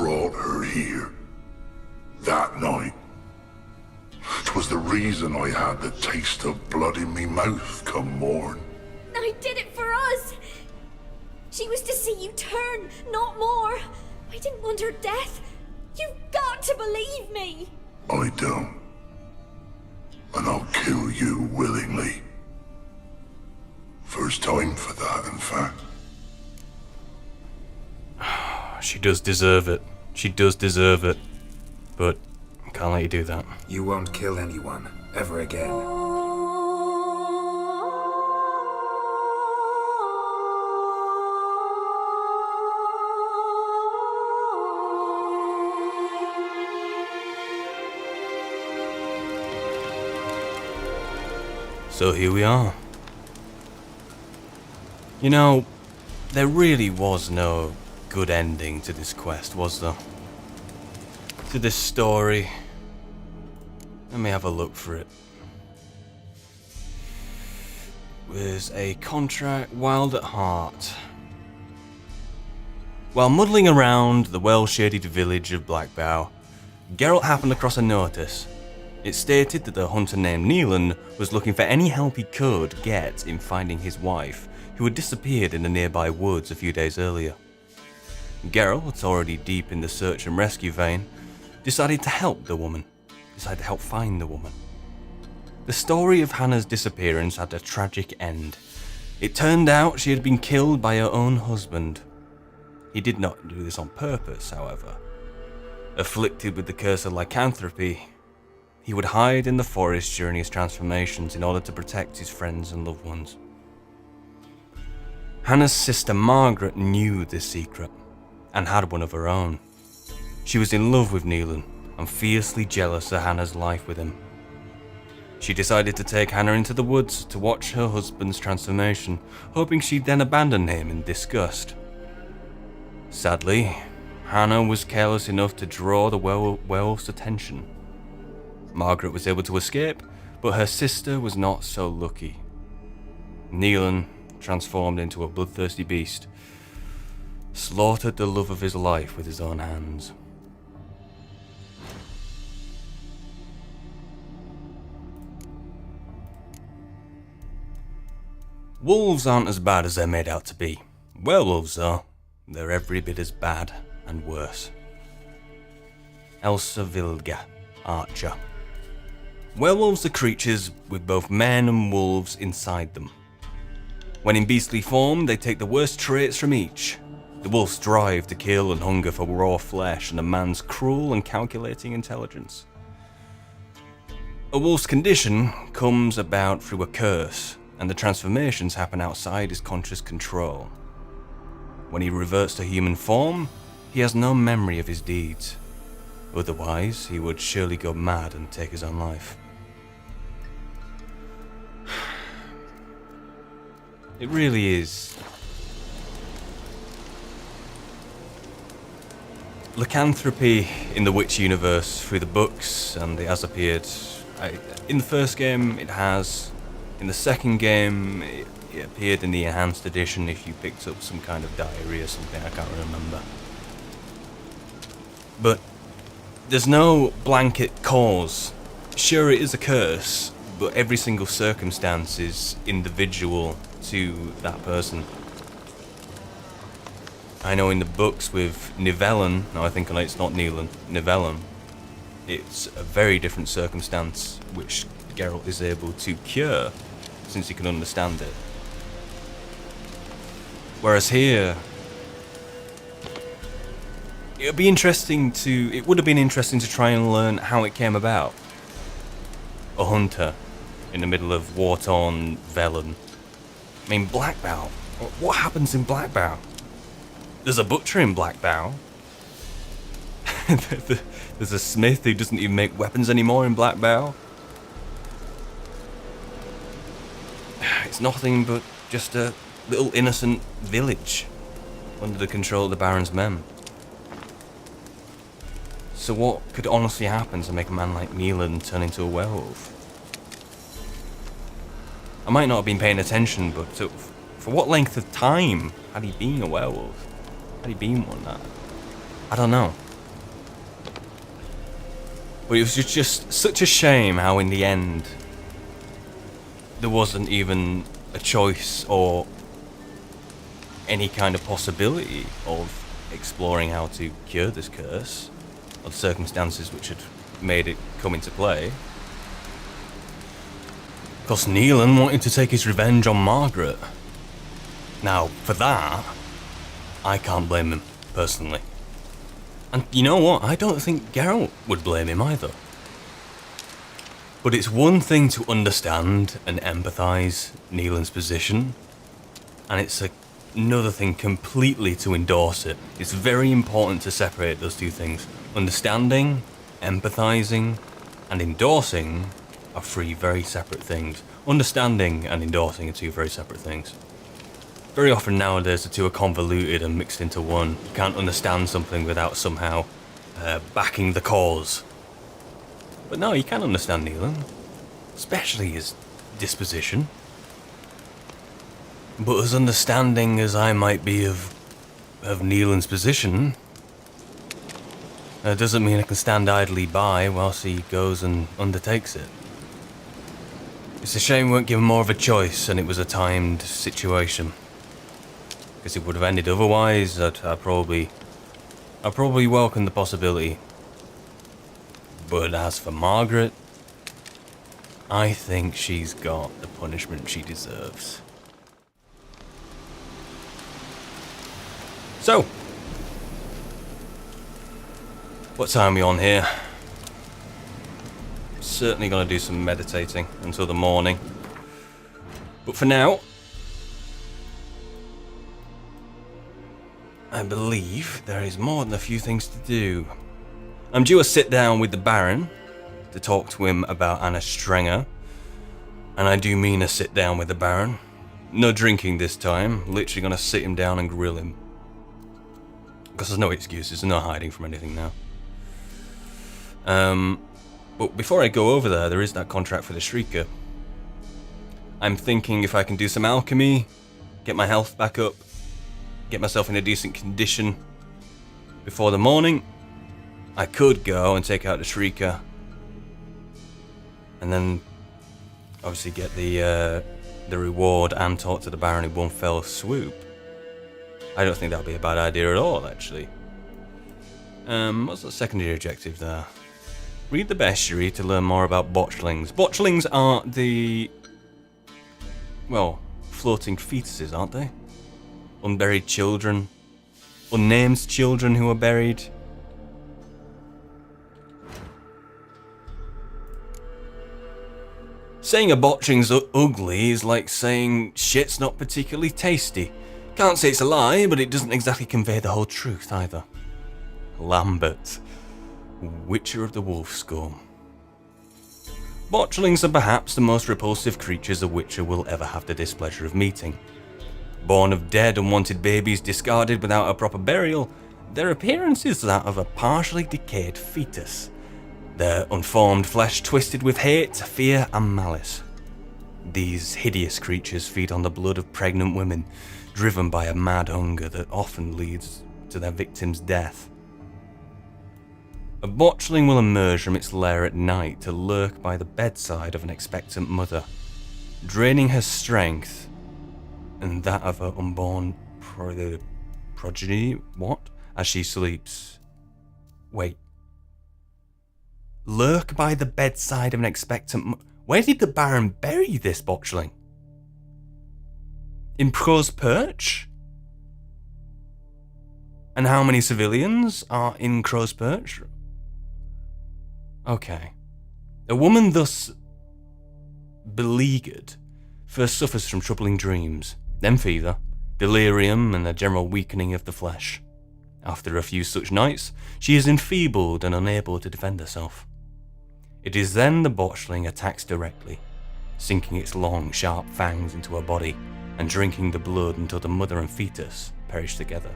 brought her here. That night. 'Twas the reason I had the taste of blood in me mouth come morn. I did it for us. She was to see you turn, not more. I didn't want her death. You've got to believe me. I don't. And I'll kill you willingly. First time for that, in fact. She does deserve it. She does deserve it. But I can't let you do that. You won't kill anyone, ever again. So here we are. You know, there really was no good ending to this quest, was there? To this story. Let me have a look for it. Was a contract wild at heart. While muddling around the well-shaded village of Blackbough, Geralt happened across a notice. It stated that the hunter named Neelan was looking for any help he could get in finding his wife, who had disappeared in the nearby woods a few days earlier. Geralt, already deep in the search and rescue vein, decided to help find the woman. The story of Hannah's disappearance had a tragic end. It turned out she had been killed by her own husband. He did not do this on purpose, however. Afflicted with the curse of lycanthropy, he would hide in the forest during his transformations in order to protect his friends and loved ones. Hannah's sister Margaret knew this secret, and had one of her own. She was in love with Neelan, and fiercely jealous of Hannah's life with him. She decided to take Hannah into the woods to watch her husband's transformation, hoping she'd then abandon him in disgust. Sadly, Hannah was careless enough to draw the werewolf's attention. Margaret was able to escape, but her sister was not so lucky. Neelan, transformed into a bloodthirsty beast, slaughtered the love of his life with his own hands. Wolves aren't as bad as they're made out to be. Werewolves, though, they're every bit as bad and worse. Elsa Vilga, Archer. Werewolves are creatures with both men and wolves inside them. When in beastly form, they take the worst traits from each. The wolf's drive to kill and hunger for raw flesh, and a man's cruel and calculating intelligence. A wolf's condition comes about through a curse, and the transformations happen outside his conscious control. When he reverts to human form, he has no memory of his deeds. Otherwise, he would surely go mad and take his own life. It really is. Lycanthropy in the Witch universe through the books, and it has appeared. In the first game, it has. In the second game, it appeared in the enhanced edition if you picked up some kind of diary or something, I can't remember. But there's no blanket cause. Sure, it is a curse, but every single circumstance is individual to that person. I know in the books with Nivellen, no, I think it's not Neelan, Nivellen, it's a very different circumstance which Geralt is able to cure, since he can understand it. Whereas here, it would have been interesting to try and learn how it came about. A hunter in the middle of war-torn Velen. I mean, Blackbough. What happens in Blackbough? There's a butcher in Blackbough. There's a smith who doesn't even make weapons anymore in Blackbough. It's nothing but just a little innocent village under the control of the Baron's men. So what could honestly happen to make a man like Neelan turn into a werewolf? I might not have been paying attention, but for what length of time had he been a werewolf? Had he been one? I don't know. But it was just such a shame how in the end there wasn't even a choice or any kind of possibility of exploring how to cure this curse, or the circumstances which had made it come into play. Because Neelan wanted to take his revenge on Margaret. Now, for that, I can't blame him, personally. And you know what? I don't think Geralt would blame him either. But it's one thing to understand and empathise Neelan's position, and it's another thing completely to endorse it. It's very important to separate those two things. Understanding, empathising, and endorsing are three very separate things. Understanding and endorsing are two very separate things. Very often nowadays the two are convoluted and mixed into one. You can't understand something without somehow backing the cause. But no, you can understand Neelan, especially his disposition. But as understanding as I might be of Neelan's position, doesn't mean I can stand idly by whilst he goes and undertakes it. It's a shame we weren't given more of a choice and it was a timed situation. Because it would have ended otherwise. I'd probably welcome the possibility. But as for Margaret, I think she's got the punishment she deserves. So, what time are we on here? Certainly gonna do some meditating until the morning. But for now, I believe there is more than a few things to do. I'm due a sit down with the Baron to talk to him about Anna Strenger. And I do mean a sit down with the Baron. No drinking this time, literally gonna sit him down and grill him. Because there's no excuses, there's no hiding from anything now. But before I go over there is that contract for the Shrieker. I'm thinking if I can do some alchemy, get my health back up, get myself in a decent condition before the morning, I could go and take out the Shrieker. And then obviously get the reward and talk to the Baron in one fell swoop. I don't think that would be a bad idea at all, actually. What's the secondary objective there? Read the bestiary to learn more about botchlings. Botchlings are the, well, floating fetuses, aren't they? Unburied children. Unnamed children who are buried. Saying a botchling's ugly is like saying shit's not particularly tasty. Can't say it's a lie, but it doesn't exactly convey the whole truth either. Lambert, Witcher of the Wolfscombe. Botchlings are perhaps the most repulsive creatures a Witcher will ever have the displeasure of meeting. Born of dead, unwanted babies discarded without a proper burial, their appearance is that of a partially decayed fetus. Their unformed flesh twisted with hate, fear, and malice. These hideous creatures feed on the blood of pregnant women, driven by a mad hunger that often leads to their victim's death. A botchling will emerge from its lair at night to lurk by the bedside of an expectant mother, draining her strength and that of her unborn progeny, what? As she sleeps. Wait. Lurk by the bedside of an expectant Where did the Baron bury this botchling? In Crow's Perch? And how many civilians are in Crow's Perch? Okay. A woman thus beleaguered first suffers from troubling dreams, then fever, delirium, and a general weakening of the flesh. After a few such nights, she is enfeebled and unable to defend herself. It is then the botchling attacks directly, sinking its long, sharp fangs into her body and drinking the blood until the mother and fetus perish together.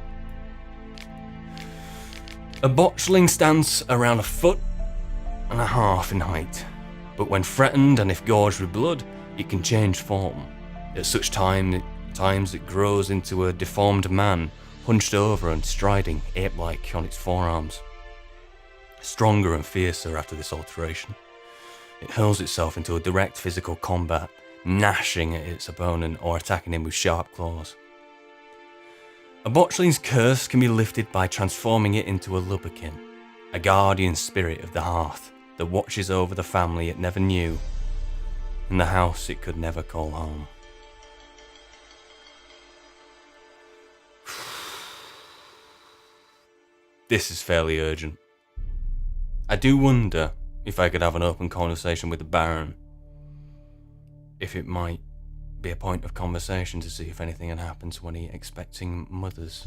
A botchling stands around 1.5 feet in height, but when threatened and if gorged with blood, it can change form. At such times it grows into a deformed man, hunched over and striding ape-like on its forearms. stronger and fiercer after this alteration. It hurls itself into a direct physical combat, gnashing at its opponent or attacking him with sharp claws. A botchling's curse can be lifted by transforming it into a lubberkin, a guardian spirit of the hearth that watches over the family it never knew, and the house it could never call home. This is fairly urgent. I do wonder if I could have an open conversation with the Baron. If it might be a point of conversation to see if anything had happened to any expecting mothers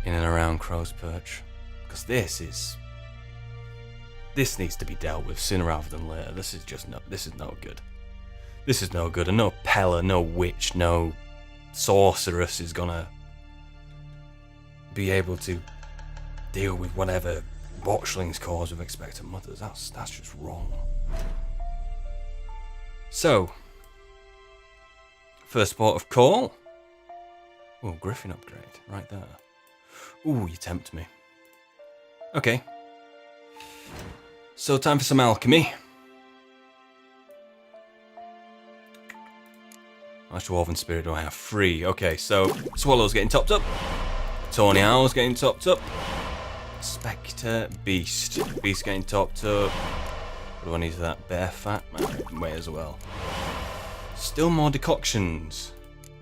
in and around Crow's Perch. Because this needs to be dealt with sooner rather than later. This is no good. This is no good, and no Pella, no witch, no sorceress is gonna be able to deal with whatever botchlings cause of expectant mothers. That's just wrong. So, first port of call. Oh, Griffin upgrade, right there. Ooh, you tempt me. Okay. So, time for some alchemy. How much Dwarven Spirit do I have? 3. Okay, so Swallow's getting topped up. Tawny Owl's getting topped up. Spectre, Beast. Beast getting topped up. What do I need for that? Bear Fat? May as well. Still more decoctions.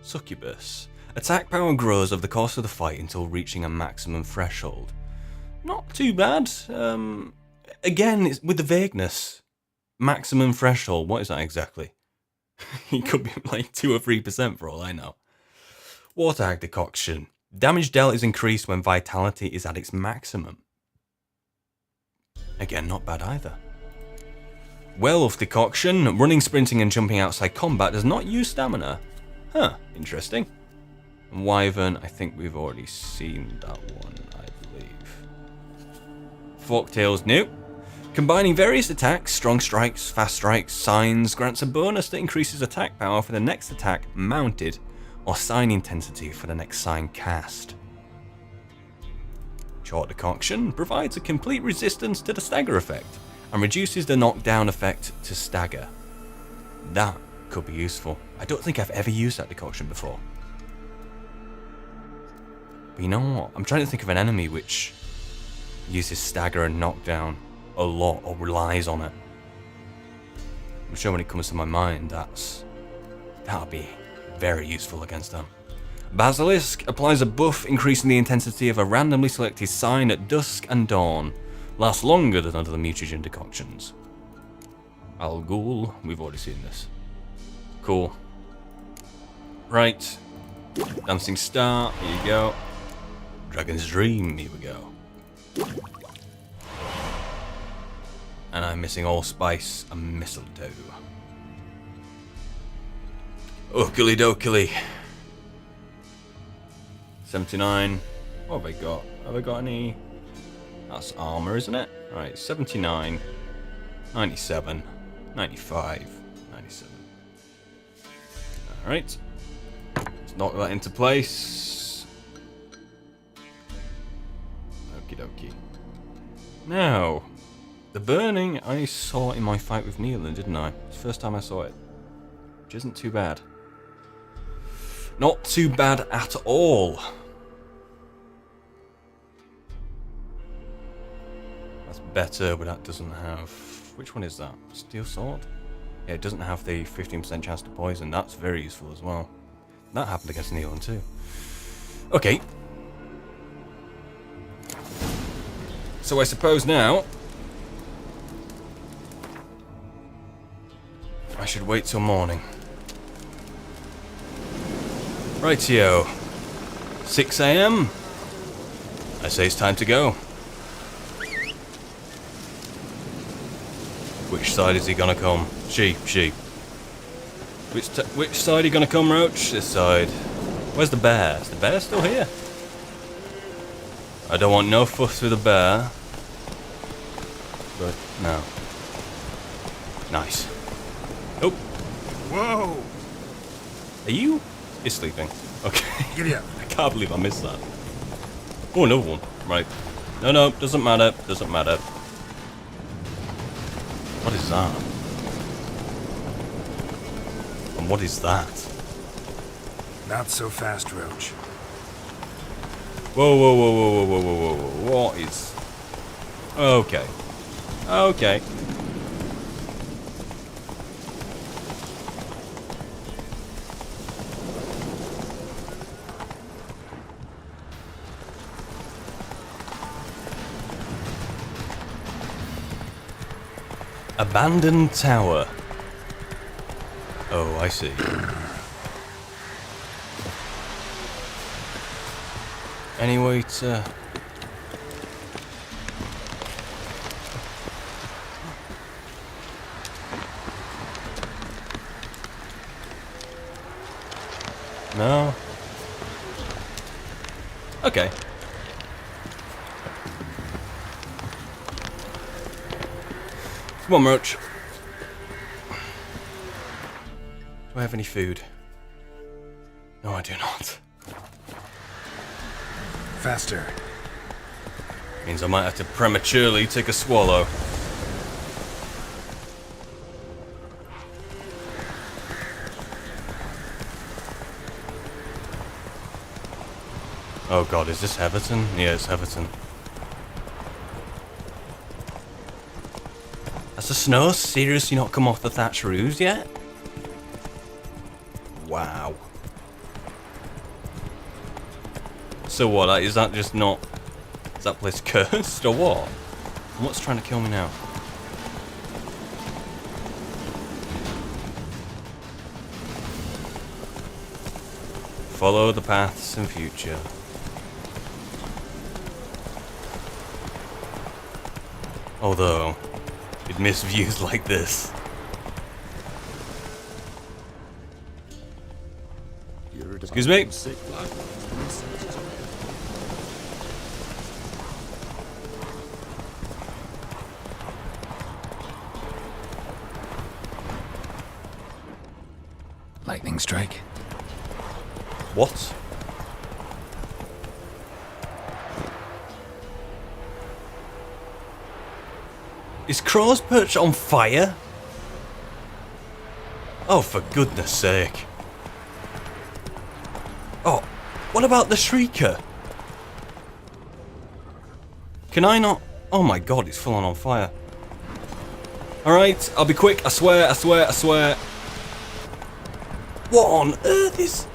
Succubus. Attack power grows over the course of the fight until reaching a maximum threshold. Not too bad. Again, it's with the vagueness. Maximum threshold, what is that exactly? It could be like 2 or 3% for all I know. Warthog Decoction. Damage dealt is increased when vitality is at its maximum. Again, not bad either. Werewolf Decoction. Running, sprinting and jumping outside combat does not use stamina. Huh, interesting. And Wyvern, I think we've already seen that one, I believe. Forktail's new. Combining various attacks, strong strikes, fast strikes, signs, grants a bonus that increases attack power for the next attack mounted, or sign intensity for the next sign cast. Short Decoction provides a complete resistance to the stagger effect, and reduces the knockdown effect to stagger. That could be useful. I don't think I've ever used that decoction before. But you know what? I'm trying to think of an enemy which uses stagger and knockdown a lot, or relies on it. I'm sure when it comes to my mind, that'll be very useful against them. Basilisk applies a buff increasing the intensity of a randomly selected sign at dusk and dawn. Lasts longer than other mutagen decoctions. Al Ghul, we've already seen this. Cool. Right. Dancing Star, here you go. Dragon's Dream, here we go. And I'm missing allspice and mistletoe. Oakley dokily. 79. What have I got? Have I got any? That's armor, isn't it? Right, 79, 97, 95, 97. Alright. Let's knock that into place. Okie dokie. Now, the burning I saw in my fight with Neelan, didn't I? It's the first time I saw it. Which isn't too bad. Not too bad at all. That's better, but that doesn't have... Which one is that? Steel Sword? Yeah, it doesn't have the 15% chance to poison. That's very useful as well. That happened against Neelan too. Okay. So I suppose now... I should wait till morning. Rightio. 6 AM. I say it's time to go. Which side is he gonna come? She. Which side are you gonna come, Roach? This side. Where's the bear? Is the bear still here? I don't want no fuss with the bear. But, no. Nice. Oh. Whoa! Are you? He's sleeping. Okay. Giddy up. I can't believe I missed that. Oh, another one. Right. No, no, doesn't matter. Doesn't matter. What is that? And what is that? Not so fast, Roach. Whoa, whoa, whoa, whoa, whoa, whoa, whoa, whoa. What is... Okay. Okay. Abandoned tower. Oh, I see. Anyway, to... No? Okay. Come on, Roach. Do I have any food? No, I do not. Faster. Means I might have to prematurely take a swallow. Oh god, is this Everton? Yeah, it's Everton. Has the snow seriously not come off the thatched roofs yet? Wow. So what, is that just not... Is that place cursed or what? And what's trying to kill me now? Follow the paths in future. Although, you'd miss views like this. Excuse me? Lightning strike. What? Is Crow's Perch on fire? Oh, for goodness sake. Oh, what about the Shrieker? Can I not? Oh my god, it's full on fire. Alright, I'll be quick, I swear, I swear, I swear. What on earth is...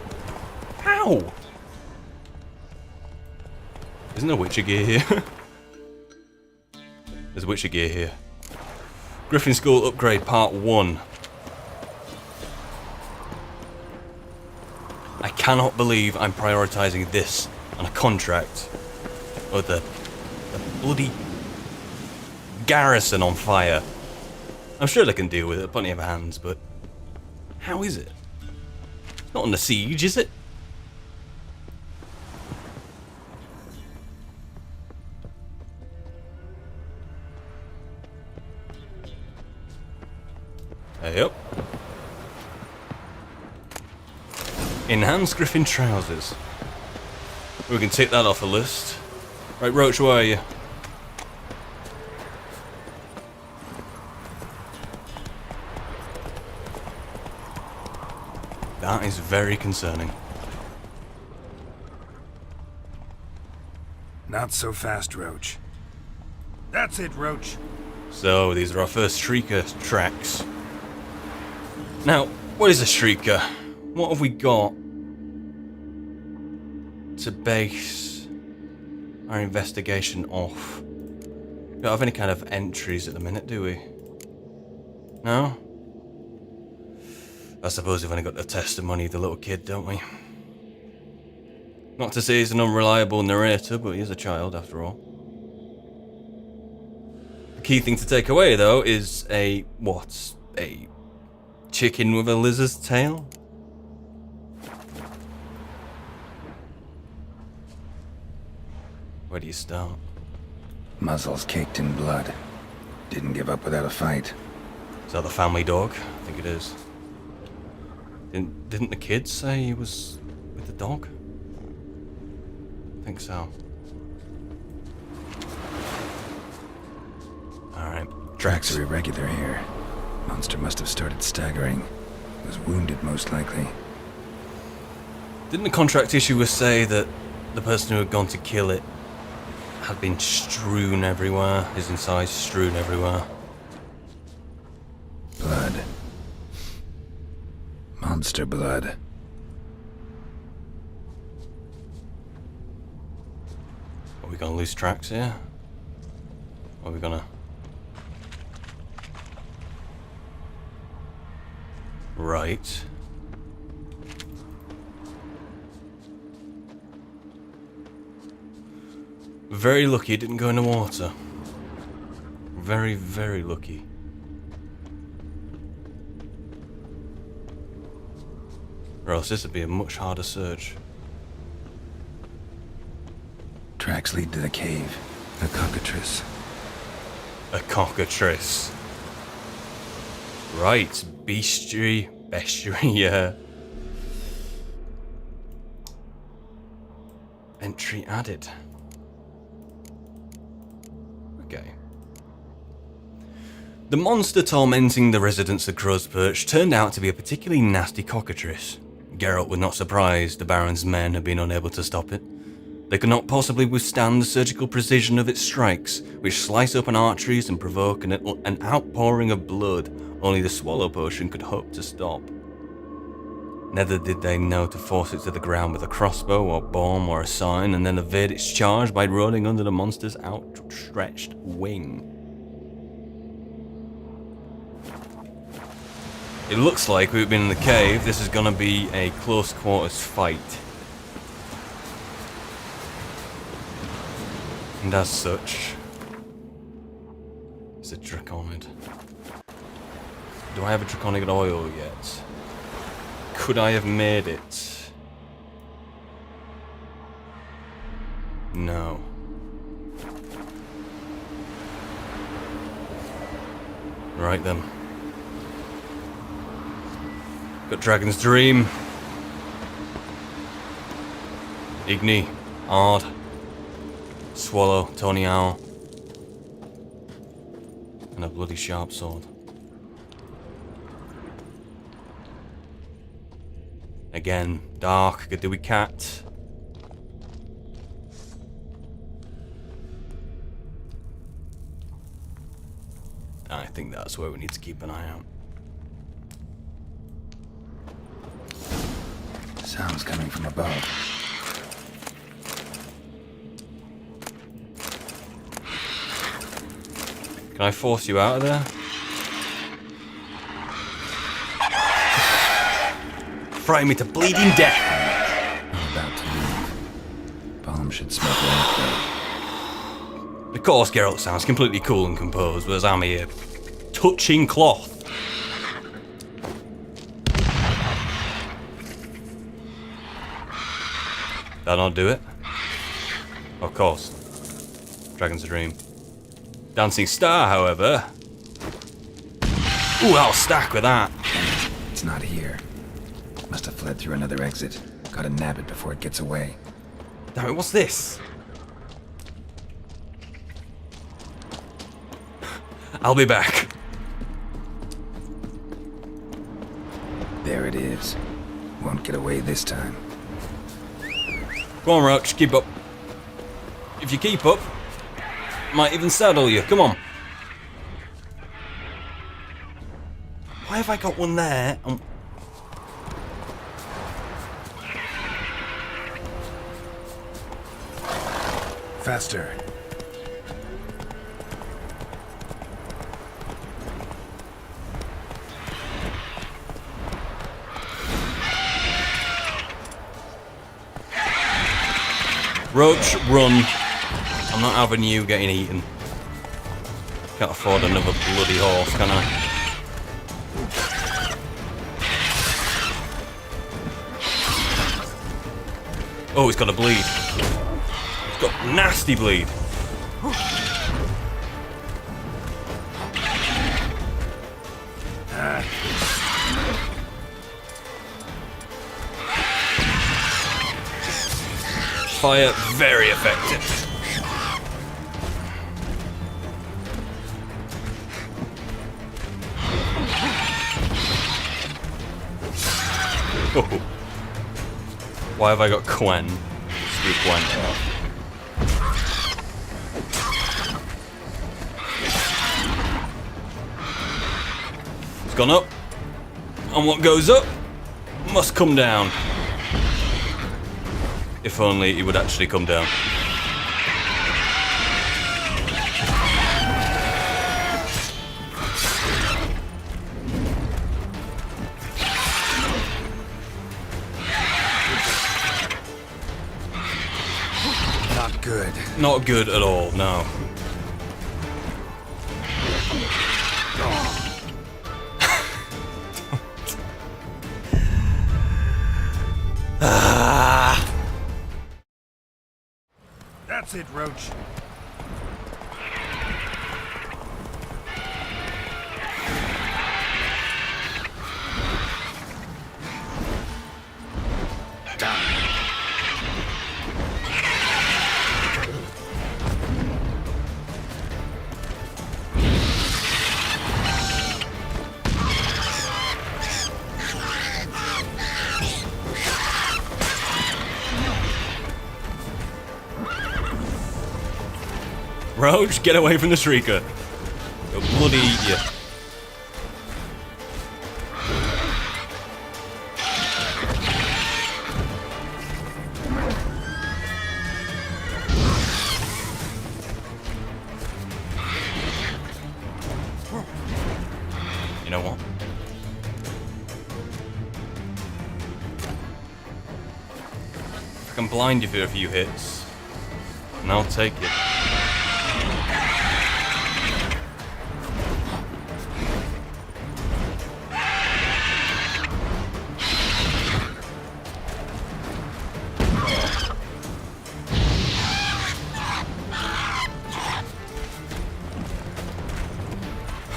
How? Isn't there Witcher gear here? There's Witcher gear here. Griffin School Upgrade Part 1. I cannot believe I'm prioritising this on a contract. Or the bloody garrison on fire. I'm sure they can deal with it, plenty of hands, but how is it? It's not on the siege, is it? Yep. Enhanced Griffin trousers. We can take that off the list. Right, Roach, where are you? That is very concerning. Not so fast, Roach. That's it, Roach. So, these are our first Shrieker tracks. Now, what is a Shrieker? What have we got to base our investigation off? We don't have any kind of entries at the minute, do we? No? I suppose we've only got the testimony of the little kid, don't we? Not to say he's an unreliable narrator, but he is a child after all. The key thing to take away, though, is a... what? A chicken with a lizard's tail? Where do you start? Muzzles caked in blood. Didn't give up without a fight. Is that the family dog? I think it is. Didn't the kid say he was with the dog? I think so. Tracks are irregular here. Monster must have started staggering. Was wounded, most likely. Didn't the contract issuer say that the person who had gone to kill it had been strewn everywhere? His insides strewn everywhere. Blood. Monster blood. Are we gonna lose tracks here? Or are we gonna... Right. Very lucky it didn't go in the water. Very, very lucky. Or else this would be a much harder search. Tracks lead to the cave. A cockatrice. A cockatrice. Right, bestiary, yeah. Entry added. Okay. The monster tormenting the residents of Crow's Perch turned out to be a particularly nasty cockatrice. Geralt was not surprised the Baron's men had been unable to stop it. They could not possibly withstand the surgical precision of its strikes, which slice open arteries and provoke an outpouring of blood only the swallow potion could hope to stop. Neither did they know to force it to the ground with a crossbow or bomb or a sign and then evade its charge by rolling under the monster's outstretched wing. It looks like we've been in the cave. This is gonna be a close quarters fight. And as such, it's a draconid. Do I have a draconic oil yet? Could I have made it? No. Right then. Got Dragon's Dream. Igni. Ard. Swallow. Tony Owl. And a bloody sharp sword. Again, dark, Gadooey cat. I think that's where we need to keep an eye out. Sounds coming from above. Can I force you out of there? Frighten me to bleeding death! I'm about to leave. Bomb should smoke right. Of course, Geralt sounds completely cool and composed, whereas I'm here touching cloth. That not do it? Of course. Dragon's Dream. Dancing Star, however. Ooh, I'll stack with that. It's not here. Must have fled through another exit. Gotta nab it before it gets away. Damn it, what's this? I'll be back. There it is. Won't get away this time. Come on, Roach, keep up. If you keep up, might even saddle you. Come on. Why have I got one there? Faster. Roach, run. I'm not having you getting eaten. Can't afford another bloody horse, can I? Oh, it's got a bleed. It's got nasty bleed. Fire, very effective. Why have I got Quen? Screw Quen. It's gone up. And what goes up must come down. If only it would actually come down. Not good. Not good at all, no. That's it, Roach. Roach, get away from the Shrieker. He'll bloody eat you. You know what? I can blind you for a few hits, and I'll take it.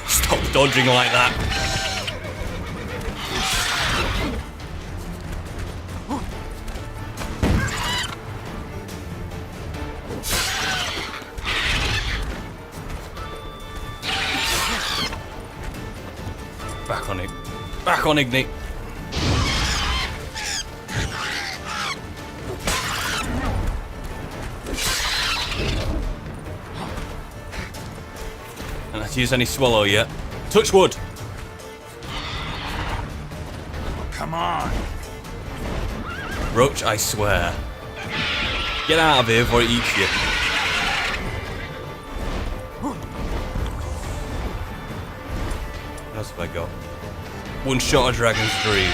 Stop dodging like that. Back on it. Back on Ignite. And let's use any swallow yet. Touch wood. Come on. Roach, I swear. Get out of here before it eats you. What else have I got? One shot of Dragon's Dream.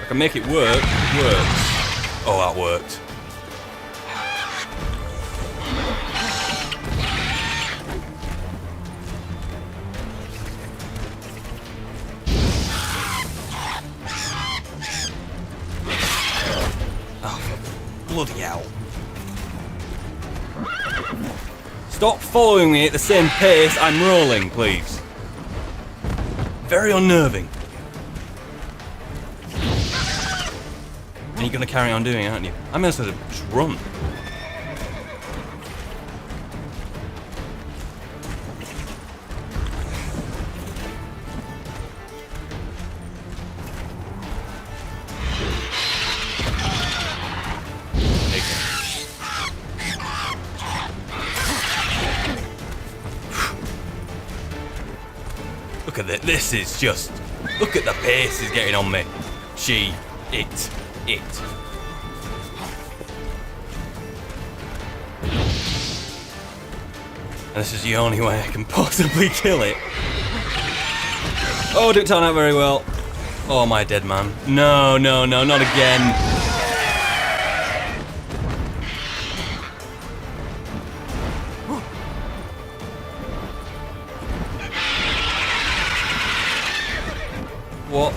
I can make it work. It works. Oh, that worked. Bloody hell. Stop following me at the same pace I'm rolling, please. Very unnerving. And you're going to carry on doing it, aren't you? I'm going to just run. Look at this. This is just... Look at the pace he's getting on me. It. And this is the only way I can possibly kill it. Oh, didn't turn out very well. Oh, my dead man. No, not again. What?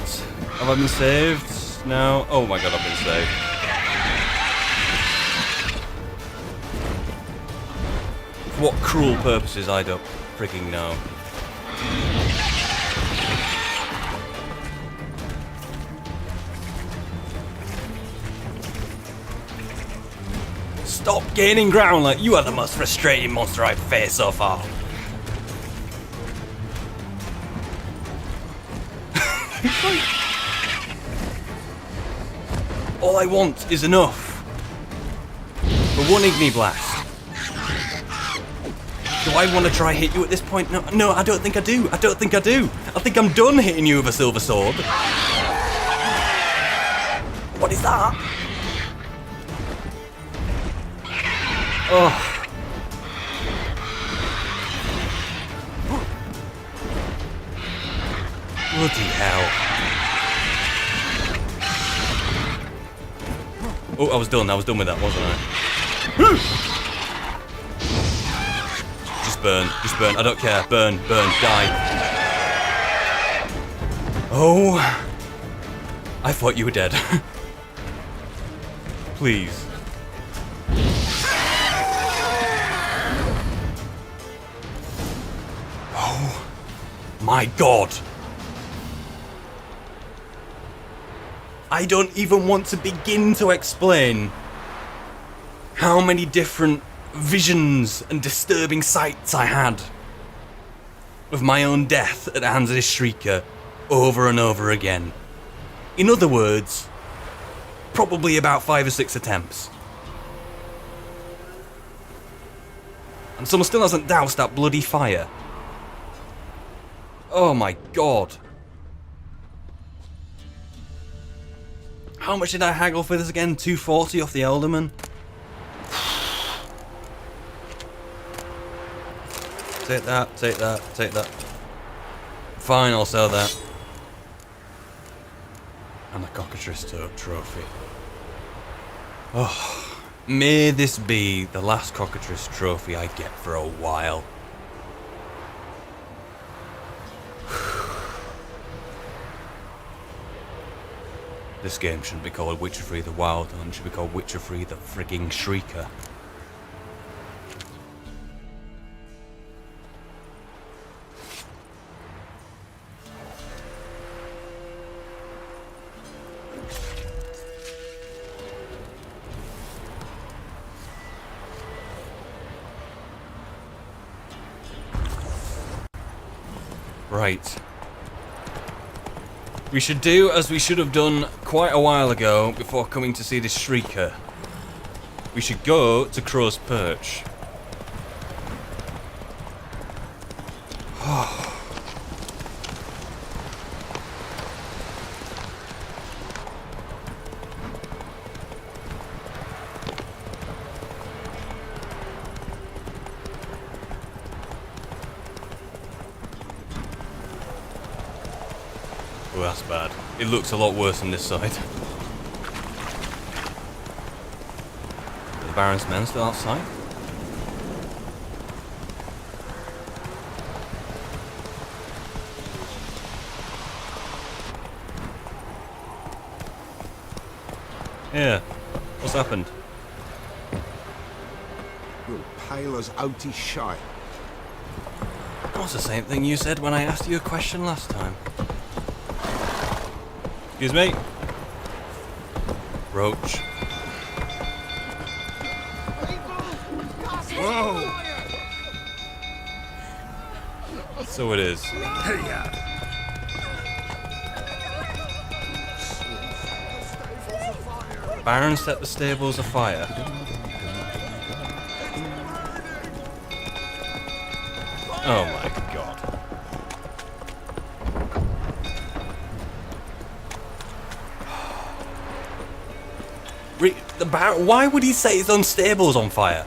Have I been saved? No. Oh my god, I've been saved. For what cruel purposes, I don't freaking know. Stop gaining ground, like you are the most frustrating monster I've faced so far. All I want is enough. For one Igni Blast. Do I want to try hit you at this point? No, I don't think I do. I don't think I do. I think I'm done hitting you with a silver sword. What is that? Oh. Bloody hell. Oh, I was done with that, wasn't I? Just burn, I don't care. Burn, die. Oh. I thought you were dead. Please. Oh. My God. I don't even want to begin to explain how many different visions and disturbing sights I had of my own death at the hands of this Shrieker over and over again. In other words, probably about 5 or 6 attempts. And someone still hasn't doused that bloody fire. Oh my God. How much did I haggle for this again? 240 off the Elderman? Take that. Fine, I'll sell that. And the Cockatrice trophy. Oh, may this be the last Cockatrice trophy I get for a while. This game shouldn't be called Witcher 3 the Wild Hunt, it should be called Witcher 3 the frigging Shrieker. Right. We should do as we should have done quite a while ago before coming to see this Shrieker. We should go to Crow's Perch. Oh, that's bad. It looks a lot worse on this side. Are the Baron's men still outside? Yeah. What's happened? You're pale as outy shite. That was the same thing you said when I asked you a question last time. Excuse me. Roach. Whoa! So it is. Baron set the stables afire. Oh my God. The Baron, why would he set his own stables on fire?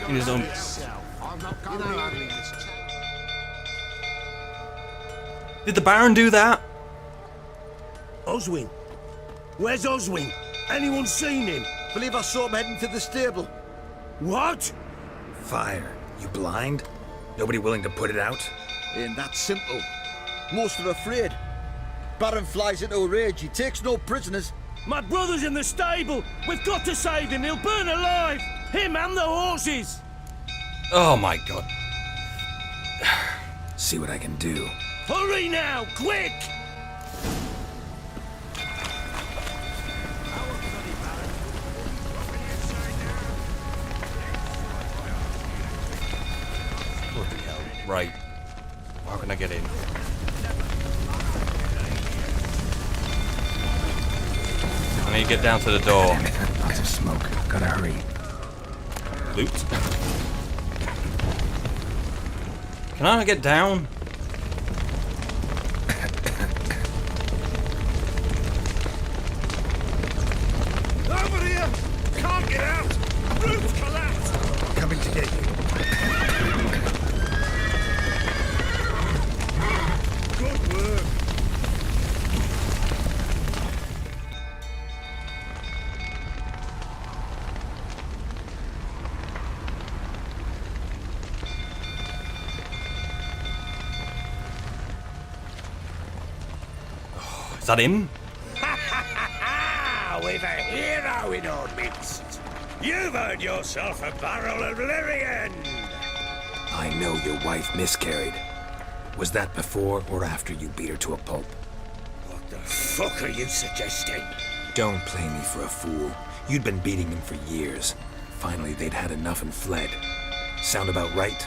In his own. Did the Baron do that? Oswin? Where's Oswin? Anyone seen him? Believe I saw him heading to the stable. What? Fire. You blind? Nobody willing to put it out? Ain't that simple. Most are afraid. Baron flies into a rage. He takes no prisoners. My brother's in the stable. We've got to save him. He'll burn alive. Him and the horses. Oh my God. See what I can do. Hurry now, quick! Bloody hell. Right. How can I get in? I need to get down to the door. Damn it, lots of smoke. Gotta hurry. Loot. Can I get down? Over here! Can't get out! Roof collapsed! Coming to get you. Good work! Is that him? We've a hero in our midst. You've earned yourself a barrel of Lyrian. I know your wife miscarried. Was that before or after you beat her to a pulp? What the fuck are you suggesting? Don't play me for a fool. You'd been beating them for years. Finally, they'd had enough and fled. Sound about right?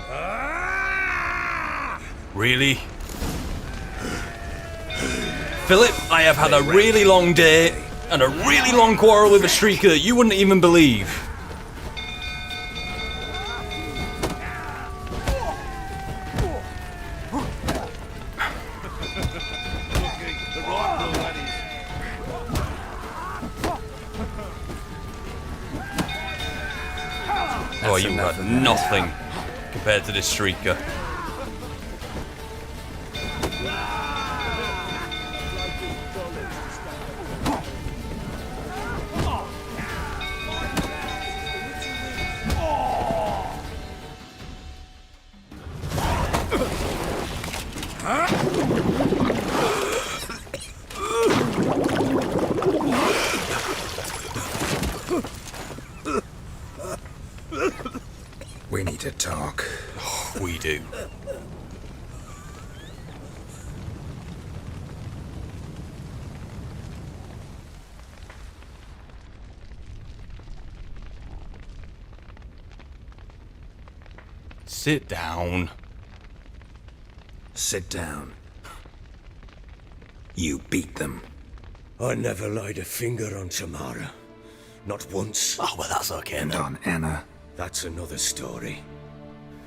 Ah! Really? Philip, I have had a really long day and a really long quarrel with a streaker that you wouldn't even believe. Oh, you had nothing compared to this streaker. We need to talk. We do. Sit down. Sit down. You beat them. I never laid a finger on Tamara. Not once. Oh, well, that's okay. And on Anna. That's another story.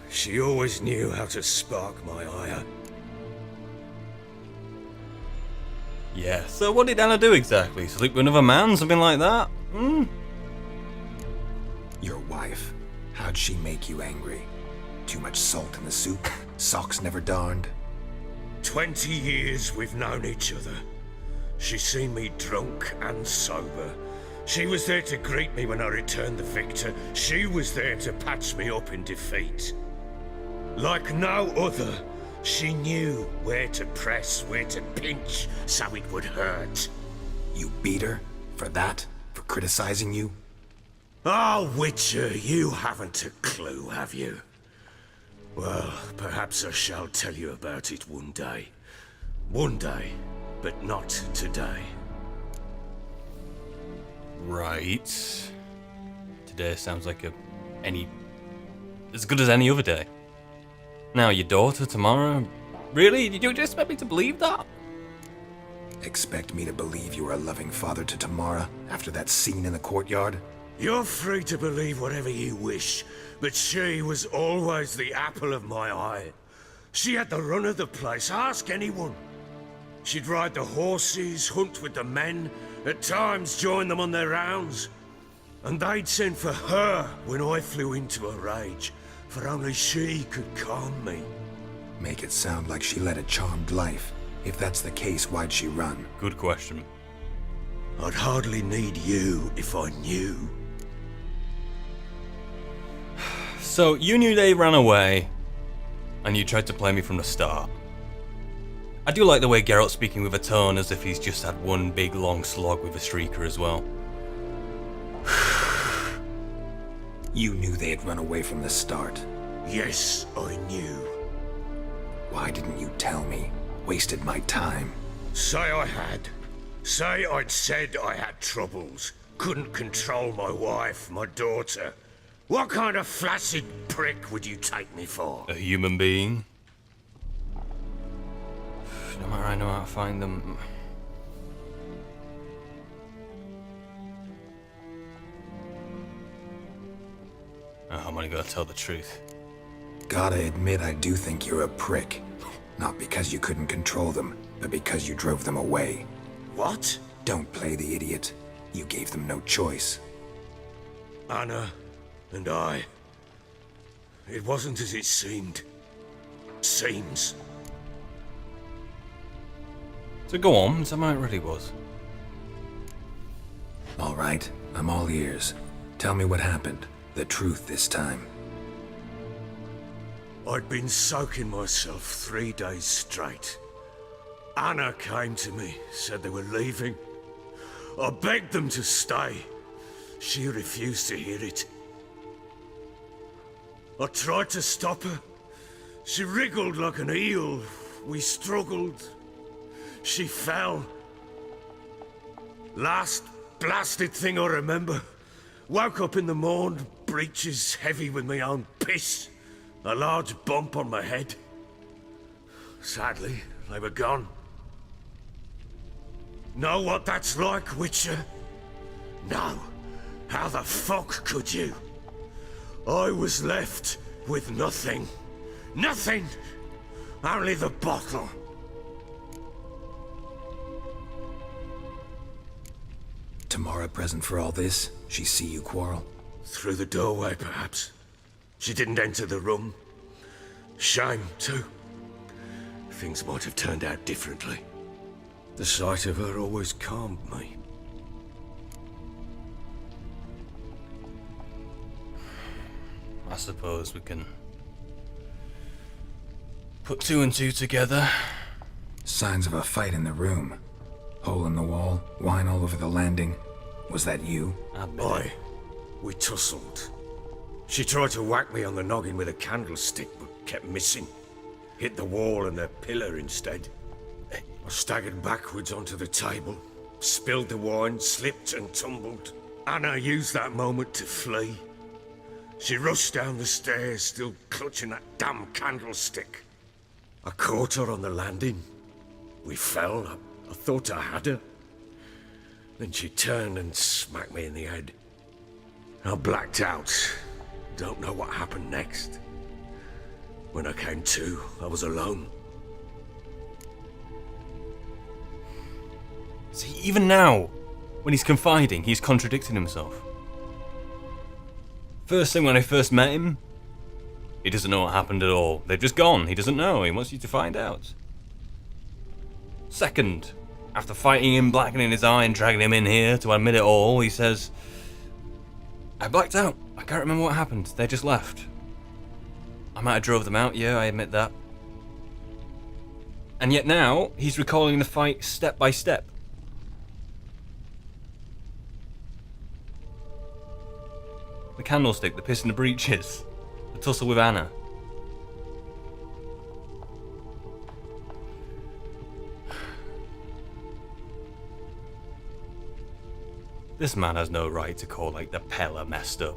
She always knew how to spark my ire. Yeah, so what did Anna do exactly? Sleep with another man? Something like that? Your wife. How'd she make you angry? Too much salt in the soup? Socks never darned? 20 years we've known each other. She's seen me drunk and sober. She was there to greet me when I returned the victor. She was there to patch me up in defeat. Like no other, she knew where to press, where to pinch, so it would hurt. You beat her? For that? For criticizing you? Oh, Witcher, you haven't a clue, have you? Well, perhaps I shall tell you about it one day. One day, but not today. Right. Today sounds like as good as any other day. Now, your daughter tomorrow? Really? Did you expect me to believe that? Expect me to believe you were a loving father to Tamara after that scene in the courtyard? You're free to believe whatever you wish, but she was always the apple of my eye. She had the run of the place, ask anyone. She'd ride the horses, hunt with the men, at times join them on their rounds. And they'd send for her when I flew into a rage, for only she could calm me. Make it sound like she led a charmed life. If that's the case, why'd she run? Good question. I'd hardly need you if I knew. So, you knew they ran away, and you tried to play me from the start. I do like the way Geralt's speaking with a tone as if he's just had one big long slog with a streaker as well. You knew they had run away from the start. Yes, I knew. Why didn't you tell me? Wasted my time. Say I had. Say I'd said I had troubles. Couldn't control my wife, my daughter. What kind of flaccid prick would you take me for? A human being? no matter I know how to find them. Oh, I'm only gonna tell the truth. Gotta admit, I do think you're a prick. Not because you couldn't control them, but because you drove them away. What? Don't play the idiot. You gave them no choice. Anna and I. It wasn't as it seemed. Seems. So go on, tell me how it really was. All right, I'm all ears. Tell me what happened. The truth this time. I'd been soaking myself 3 days straight. Anna came to me, said they were leaving. I begged them to stay. She refused to hear it. I tried to stop her. She wriggled like an eel. We struggled. She fell. Last blasted thing I remember. Woke up in the morn, breeches heavy with my own piss. A large bump on my head. Sadly, they were gone. Know what that's like, Witcher? No. How the fuck could you? I was left with nothing. Nothing! Only the bottle. Tamara present for all this? She see you quarrel? Through the doorway, perhaps. She didn't enter the room. Shame, too. Things might have turned out differently. The sight of her always calmed me. I suppose we can put 2 and 2 together. Signs of a fight in the room. Hole in the wall, wine all over the landing. Was that you? Aye. We tussled. She tried to whack me on the noggin with a candlestick, but kept missing. Hit the wall and the pillar instead. I staggered backwards onto the table, spilled the wine, slipped and tumbled. Anna used that moment to flee. She rushed down the stairs, still clutching that damn candlestick. I caught her on the landing. We fell. I thought I had her. Then she turned and smacked me in the head. I blacked out. Don't know what happened next. When I came to, I was alone. See, even now, when he's confiding, he's contradicting himself. First thing when I first met him, he doesn't know what happened at all. They've just gone. He doesn't know. He wants you to find out. Second, after fighting him, blackening his eye and dragging him in here to admit it all, he says, I blacked out. I can't remember what happened. They just left. I might have drove them out, yeah, I admit that. And yet now, he's recalling the fight step by step. The candlestick, the piss in the breeches, the tussle with Anna. This man has no right to call like the Pella messed up.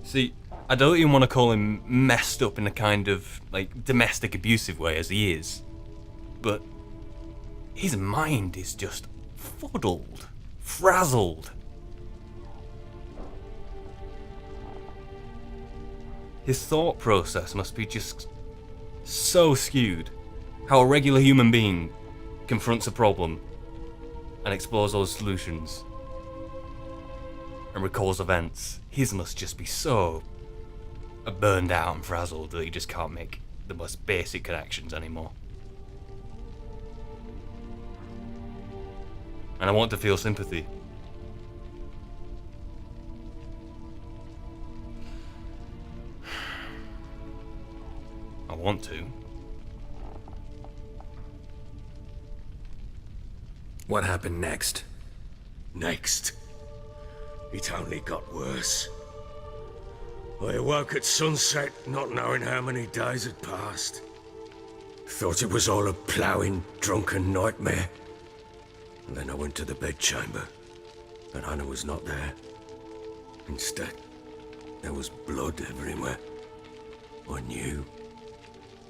See, I don't even want to call him messed up in a kind of like domestic abusive way as he is, but his mind is just fuddled, frazzled. His thought process must be just so skewed. How a regular human being confronts a problem and explores those solutions and recalls events. His must just be so burned out and frazzled that he just can't make the most basic connections anymore. And I want to feel sympathy. I want to. What happened next? Next, it only got worse. I awoke at sunset, not knowing how many days had passed. Thought it was all a ploughing, drunken nightmare. And then I went to the bedchamber, and Anna was not there. Instead, there was blood everywhere. I knew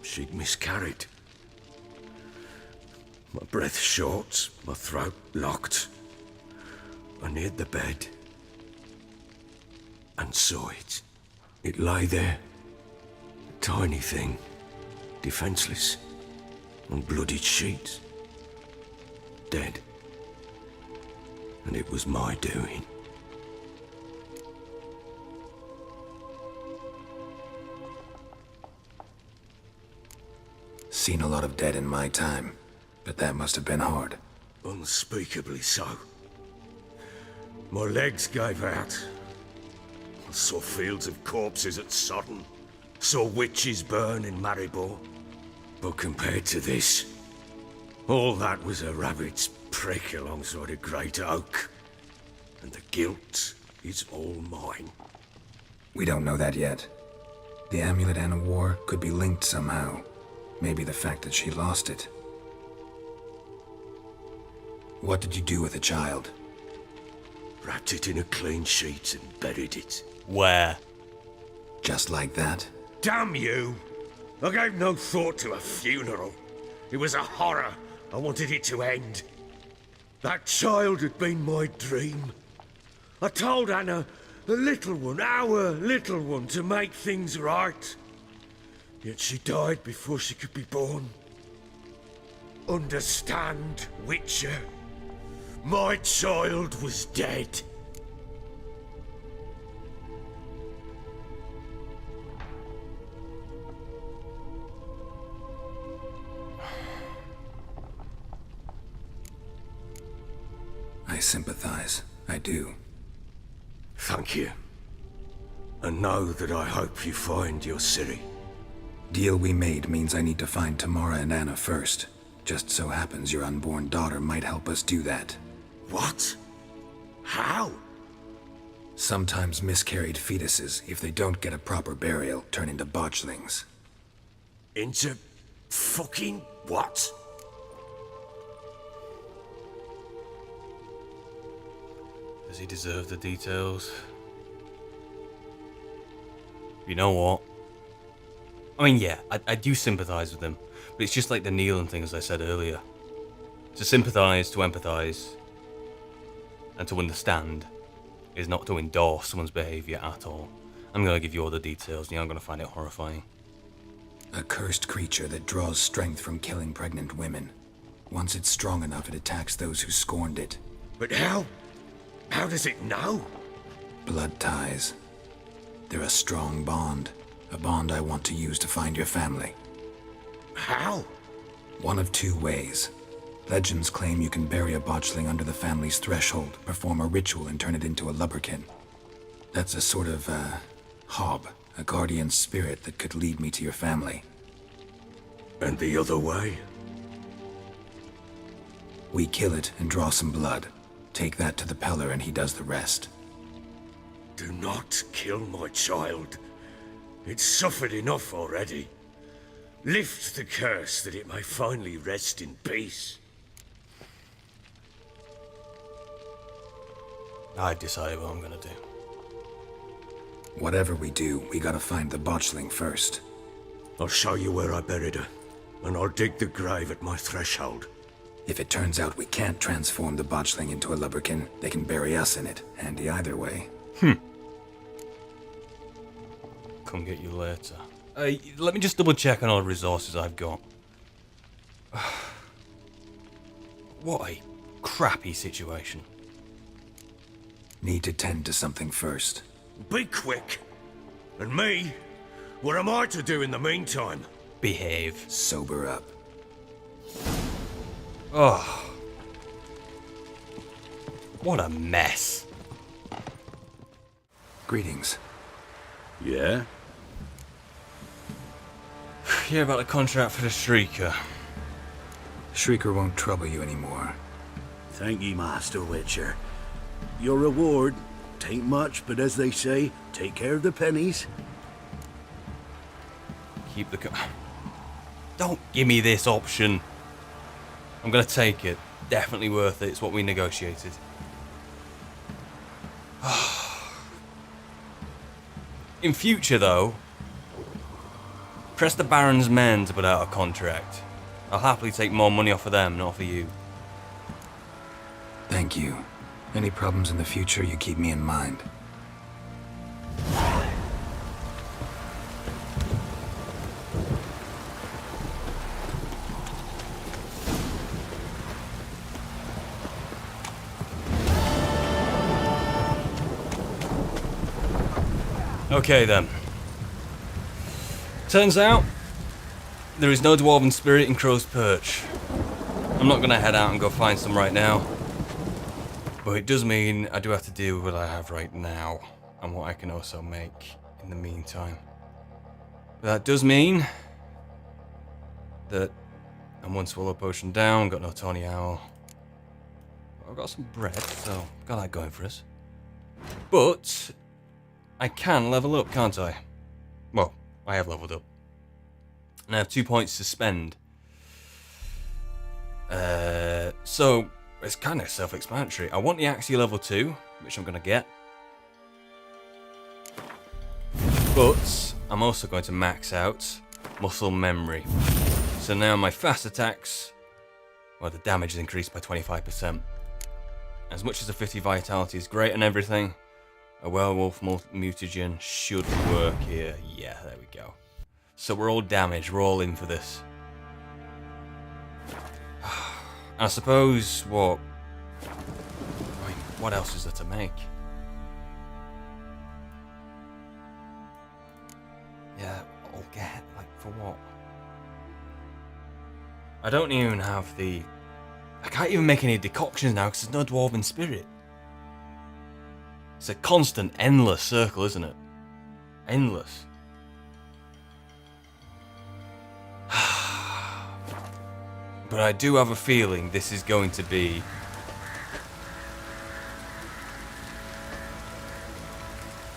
she'd miscarried. My breath short, my throat locked. I neared the bed and saw it. It lay there, a tiny thing, defenseless, on bloodied sheets, dead. And it was my doing. Seen a lot of dead in my time, but that must have been hard. Unspeakably so. My legs gave out. I saw fields of corpses at Sodden. Saw witches burn in Maribor. But compared to this, all that was a rabbit's prick alongside a great oak. And the guilt is all mine. We don't know that yet. The amulet and a war could be linked somehow. Maybe the fact that she lost it. What did you do with the child? Wrapped it in a clean sheet and buried it. Where? Just like that? Damn you! I gave no thought to a funeral. It was a horror. I wanted it to end. That child had been my dream. I told Anna, the little one, our little one, to make things right. Yet she died before she could be born. Understand, Witcher? My child was dead. I sympathize. I do. Thank you. And know that I hope you find your Ciri. Deal we made means I need to find Tamara and Anna first. Just so happens your unborn daughter might help us do that. What? How? Sometimes miscarried fetuses, if they don't get a proper burial, turn into botchlings. Into fucking what? Does he deserve the details? You know what? I mean, yeah, I do sympathise with him, but it's just like the Neelan thing, as I said earlier. To sympathise, to empathise, and to understand is not to endorse someone's behaviour at all. I'm going to give you all the details, and you're going to find it horrifying. A cursed creature that draws strength from killing pregnant women. Once it's strong enough, it attacks those who scorned it. But how? How does it know? Blood ties. They're a strong bond. A bond I want to use to find your family. How? One of two ways. Legends claim you can bury a botchling under the family's threshold, perform a ritual, and turn it into a lubberkin. That's a sort of, hob, a guardian spirit that could lead me to your family. And the other way? We kill it and draw some blood. Take that to the Peller and he does the rest. Do not kill my child. It's suffered enough already. Lift the curse that it may finally rest in peace. I decide what I'm gonna do. Whatever we do, we gotta find the botchling first. I'll show you where I buried her, and I'll dig the grave at my threshold. If it turns out we can't transform the botchling into a lubberkin, they can bury us in it. Handy either way. Come get you later. Let me just double check on all the resources I've got. What a crappy situation. Need to tend to something first. Be quick. And me? What am I to do in the meantime? Behave. Sober up. Oh. What a mess. Greetings. Yeah? Hear about the contract for the Shrieker. Shrieker won't trouble you anymore. Thank ye, Master Witcher. Your reward, tain't much, but as they say, take care of the pennies. Keep the Don't give me this option. I'm gonna take it. Definitely worth it. It's what we negotiated. In future, though, Press the Baron's men to put out a contract. I'll happily take more money off of them, not for you. Thank you. Any problems in the future, you keep me in mind. Okay then. Turns out, there is no dwarven spirit in Crow's Perch. I'm not gonna head out and go find some right now. But it does mean I do have to deal with what I have right now, and what I can also make in the meantime. But that does mean that I'm one swallow potion down, got no Tawny Owl. But I've got some bread, so got that going for us. But I can level up, can't I? Well, I have leveled up. And I have 2 points to spend. So it's kind of self-explanatory. I want the Axia level 2, which I'm going to get. But I'm also going to max out muscle memory. So now my fast attacks, well, the damage is increased by 25%. As much as the 50 vitality is great and everything, a werewolf mutagen should work here. Yeah, there we go. So we're all damaged, we're all in for this. I suppose what else is there to make? Yeah, I'll get, like, for what? I don't even have the... I can't even make any decoctions now because there's no dwarven spirit. It's a constant, endless circle, isn't it? Endless. But I do have a feeling this is going to be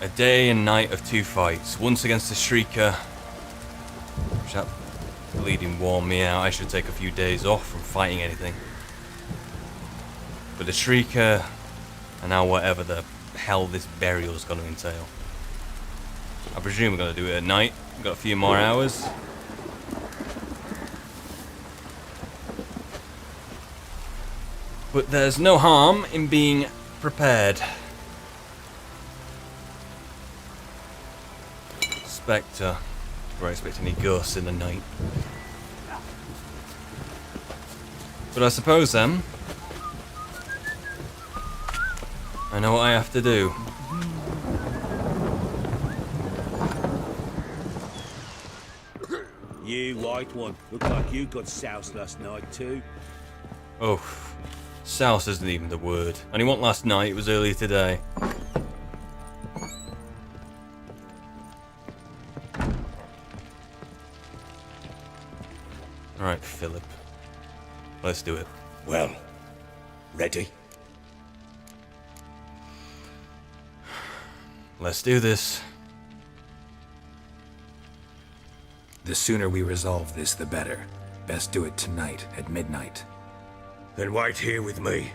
a day and night of 2 fights. Once against the Shrieker, which that bleeding wore me out. I should take a few days off from fighting anything. But the Shrieker, and now whatever the hell this burial is going to entail. I presume we're going to do it at night. We've got a few more hours. But there's no harm in being prepared. Spectre. We're expecting any ghosts in the night. But I suppose then, I know what I have to do. You white one, look like you got soused last night too. Oh, souse isn't even the word. And it wasn't last night, it was earlier today. Alright, Philip. Let's do it. Well, ready? Let's do this. The sooner we resolve this, the better. Best do it tonight, at midnight. Then wait here with me.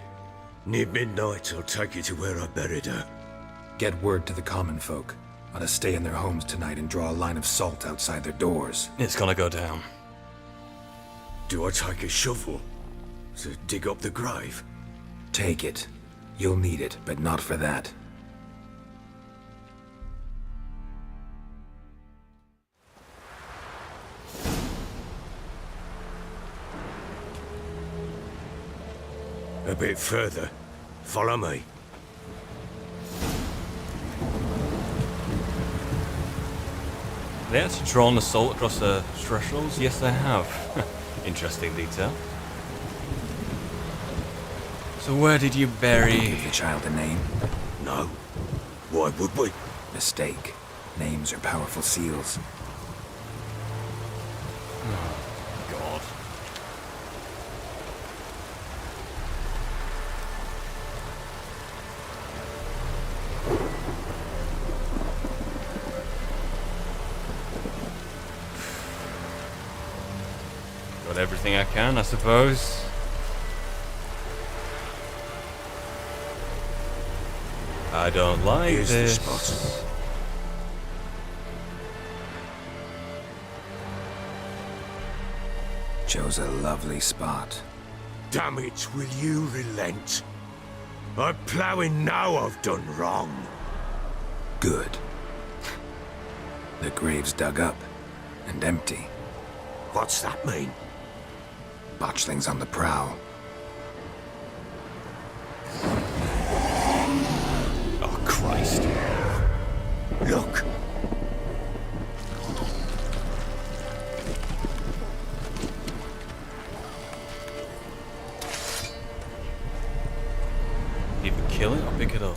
Near midnight, I'll take you to where I buried her. Get word to the common folk. Ought to stay in their homes tonight and draw a line of salt outside their doors. It's gonna go down. Do I take a shovel to dig up the grave? Take it. You'll need it, but not for that. A bit further. Follow me. They actually drawn the salt across the thresholds? Yes, they have. Interesting detail. So where did you bury... Give the child a name. No. Why would we? Mistake. Names are powerful seals. God. Got everything I can, I suppose. I don't like Here's this. the spot. Chose a lovely spot. Damn it, will you relent? I'm ploughing now I've done wrong. Good. The grave's dug up and empty. What's that mean? Botchling's on the prowl. Oh, Christ. Look! Either kill it or pick it up.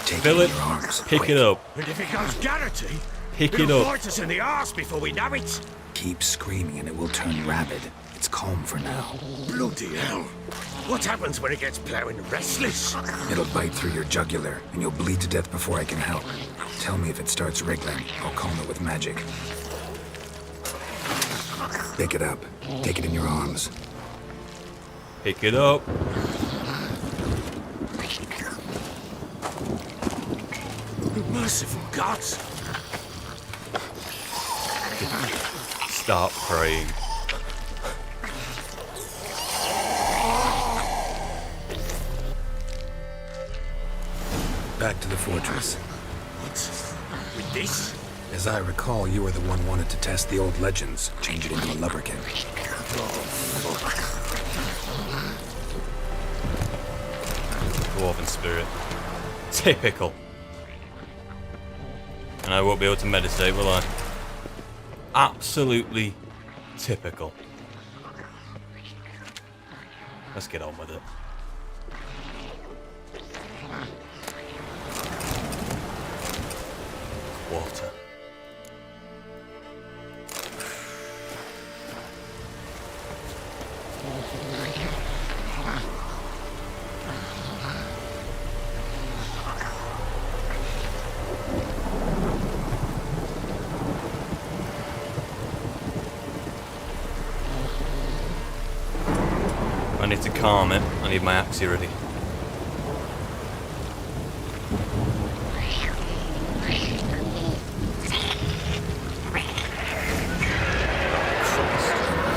Take Fill it it, in your arms. pick quick. it up. And if it goes Garrity, Pick it it'll up. bite us in the arse before we know it. Keep screaming and it will turn rabid. It's calm for now. Bloody hell. What happens when it gets ploughing restless? It'll bite through your jugular, and you'll bleed to death before I can help. Tell me if it starts wriggling. I'll calm it with magic. Pick it up. Take it in your arms. Pick it up. Merciful gods! Start praying. Back to the fortress. What? With this? As I recall, you were the one wanted to test the old legends, change it into a lubberkin. Dwarven spirit. Typical. And I won't be able to meditate, will I? Absolutely typical. Let's get on with it. Water. I need to calm it. I need my axe ready.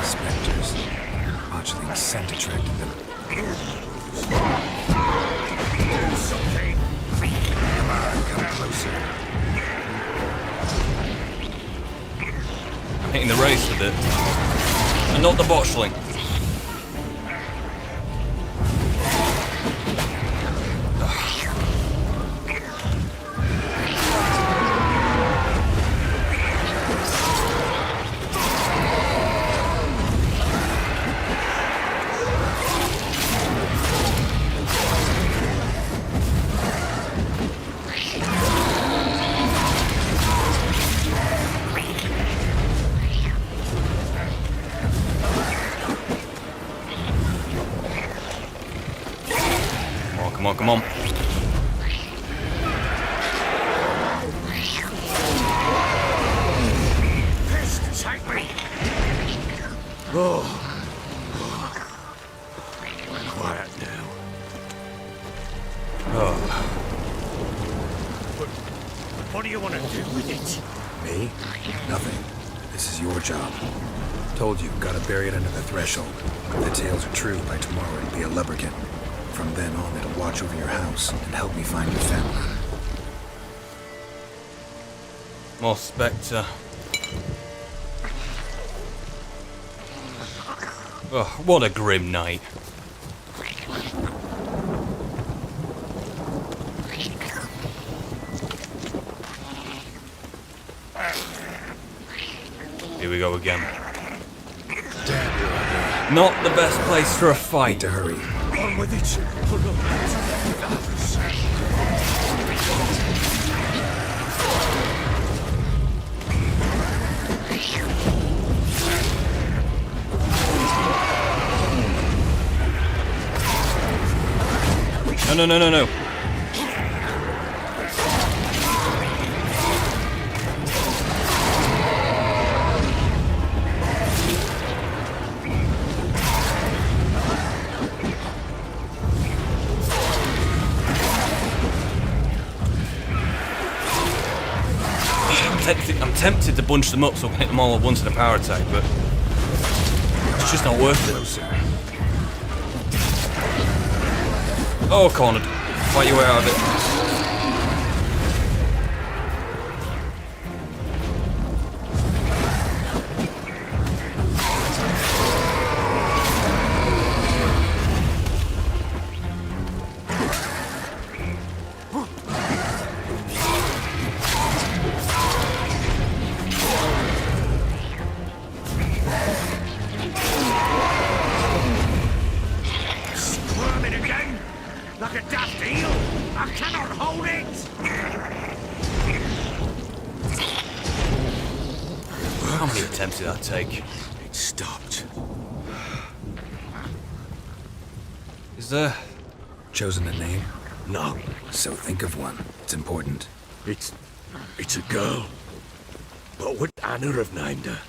Spectres. Botchling's scent attracted them. Something. Come on, come closer. I'm hitting the race with it. And not the botchling. Come on, come on. Pest, take me. Oh. Quiet now. What do you want to do with it? Me? Nothing. This is your job. Told you, gotta bury it under the threshold. If the tales are true, by tomorrow it'll be a lubberkin. From then on, it'll watch over your house and help me find your family. More Spectre. Oh, what a grim night. Here we go again. Not the best place for a Need fight. to hurry. On with it. Pull up. No, no, no, no, no. I'm tempted to bunch them up so I can hit them all at once in a power attack, but it's just not worth it. Oh, cornered. Fight your way out of it. How many attempts did that take? It stopped. Is there... Chosen a name? No, So think of one. It's important. it's a girl. What would Anna have named her?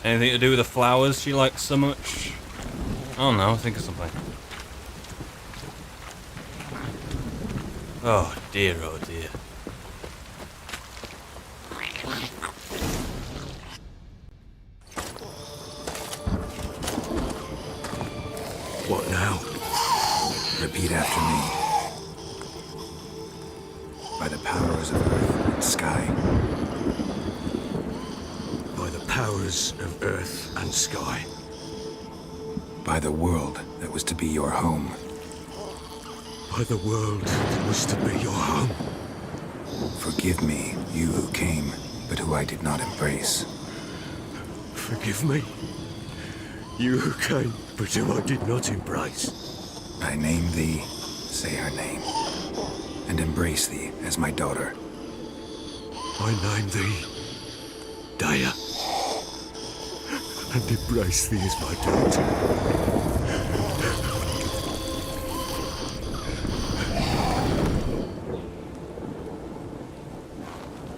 Anything to do with the flowers she likes so much? I don't know, think of something. Oh dear, oh dear. What now? Repeat after me. By the powers of earth and sky. By the powers of earth and sky. By the world that was to be your home. By the world that was to be your home. Forgive me, you who came, but who I did not embrace. Forgive me. You who came, but who I did not embrace. I name thee, say her name, and embrace thee as my daughter. I name thee Daya, and embrace thee as my daughter.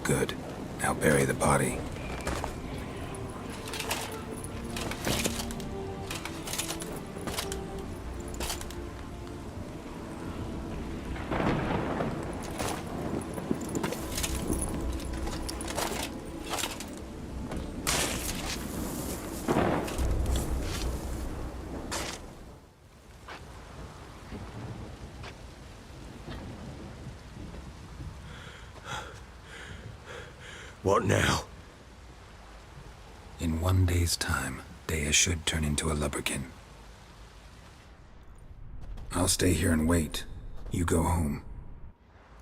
Good. Now bury the body. What now? In 1 day's time, Dea should turn into a lubberkin. I'll stay here and wait. You go home.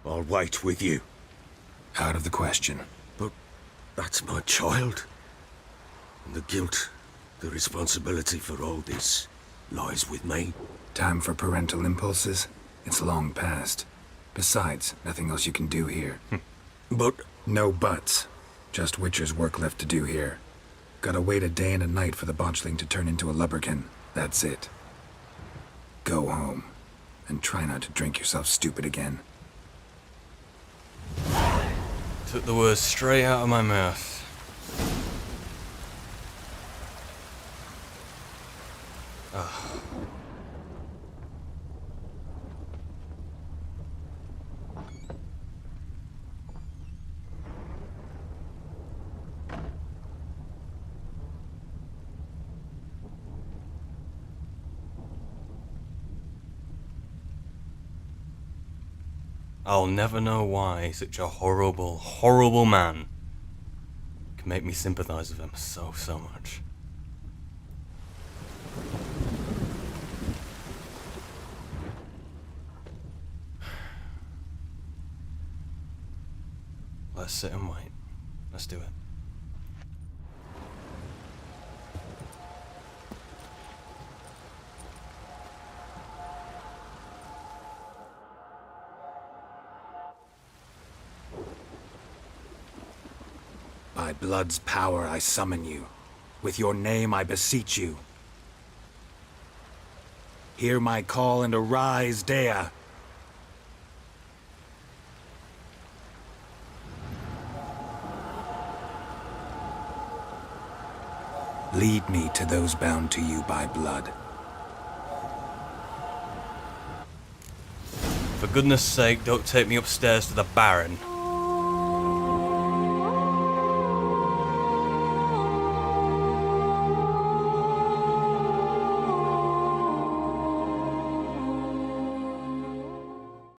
I'll wait with you. Out of the question. But that's my child. And the guilt, the responsibility for all this lies with me. Time for parental impulses? It's long past. Besides, nothing else you can do here. But No buts. Just Witcher's work left to do here. Gotta wait a day and a night for the botchling to turn into a lubberkin. That's it. Go home. And try not to drink yourself stupid again. Took the words straight out of my mouth. Ugh. I'll never know why such a horrible, horrible man can make me sympathize with him so much. Let's sit and wait. Let's do it. By blood's power I summon you. With your name I beseech you. Hear my call and arise, Dea. Lead me to those bound to you by blood. For goodness sake, don't take me upstairs to the Baron.